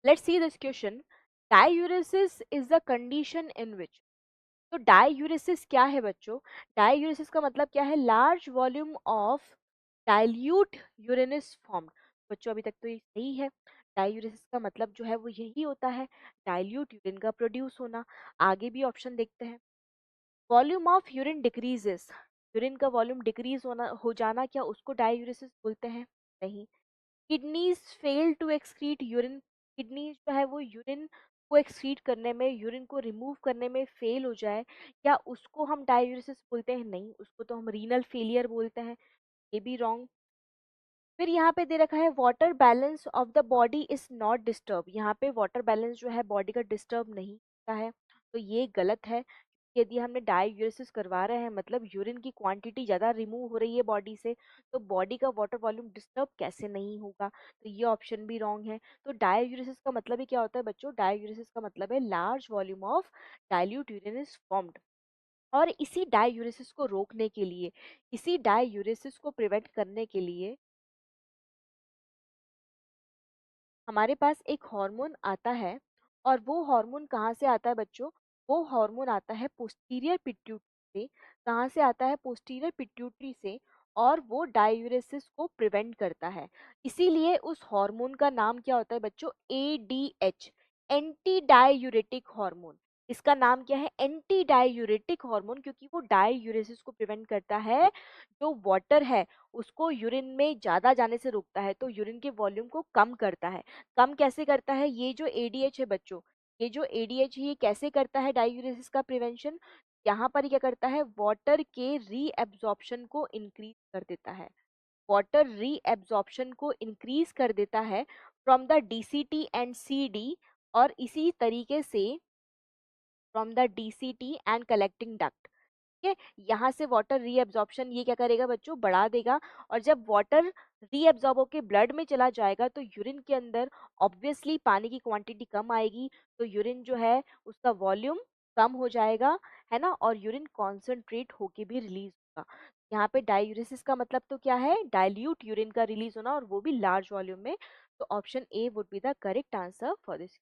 Let's see this question. Diuresis is the condition in which. तो डाययूरेसिस क्या है बच्चों? डाययूरेसिस का मतलब क्या है? Large volume of dilute urine is formed. बच्चों अभी तक तो ये सही है। डाययूरेसिस का मतलब जो है वो यही होता है, डाइल्यूट यूरिन का प्रोड्यूस होना। आगे भी ऑप्शन देखते हैं। Volume of urine decreases, urine का वॉल्यूम डिक्रीज होना हो जाना, क्या उसको डाययूरेसिस बोलते हैं? नहीं। Kidneys fail to excrete urine, kidney जो है वो यूरिन को एक्सक्रीट करने में, यूरिन को रिमूव करने में फेल हो जाए, क्या उसको हम डाययूरेसिस बोलते हैं? नहीं, उसको तो हम रीनल फेलियर बोलते हैं। ये भी रॉन्ग। फिर यहाँ पे दे रखा है water balance of the body is not disturb, यहाँ पे वाटर बैलेंस जो है बॉडी का डिस्टर्ब नहीं होता है, तो ये गलत है। यदि हमने डाययूरेसिस करवा रहे हैं मतलब यूरिन की क्वांटिटी ज़्यादा रिमूव हो रही है बॉडी से, तो बॉडी का वाटर वॉल्यूम डिस्टर्ब कैसे नहीं होगा? तो ये ऑप्शन भी रॉन्ग है। तो डाययूरेसिस का मतलब ही क्या होता है बच्चों? डाययूरेसिस का मतलब है large volume of dilute urine is formed. और इसी डाययूरेसिस को रोकने के लिए, इसी डाययूरेसिस को प्रिवेंट करने के लिए हमारे पास एक हार्मोन आता है। और वो हार्मोन कहाँ से आता है बच्चों? वो हार्मोन आता है पोस्टीरियर पिट्यूटरी से। कहाँ से आता है? पोस्टीरियर पिट्यूटरी से। और वो डायूरेसिस को प्रिवेंट करता है। इसीलिए उस हार्मोन का नाम क्या होता है बच्चों? ADH, anti diuretic hormone. इसका नाम क्या है? एंटी डायूरेटिक हार्मोन, क्योंकि वो डायूरेसिस को प्रिवेंट करता है। जो वाटर है उसको यूरिन में ज्यादा जाने से रोकता है, तो यूरिन के वॉल्यूम को कम करता है। कम कैसे करता है? ये जो एडीएच है बच्चों, ये जो एडीएच है ये कैसे करता है डायूरेसिस का प्रिवेंशन? यहाँ पर क्या करता है? वाटर के रीएब्जॉर्प्शन को इंक्रीज कर देता है। वाटर रीएब्जॉर्प्शन को इंक्रीज कर देता है from the DCT and CD. और इसी तरीके से from the DCT and collecting duct. ठीक है, यहाँ से वाटर रीएब्जॉर्प्शन ये क्या करेगा बच्चों? बढ़ा देगा। और जब वाटर रीएब्जॉर्ब होके ब्लड में चला जाएगा तो यूरिन के अंदर ऑब्वियसली पानी की क्वांटिटी कम आएगी, तो यूरिन जो है उसका वॉल्यूम कम हो जाएगा, है ना, और यूरिन कॉन्सेंट्रेट होके भी रिलीज होगा। यहाँ पे डायूरेसिस का मतलब तो क्या है? डाइल्यूट यूरिन का रिलीज होना, और वो भी लार्ज वॉल्यूम में। तो option A would be the correct answer for this.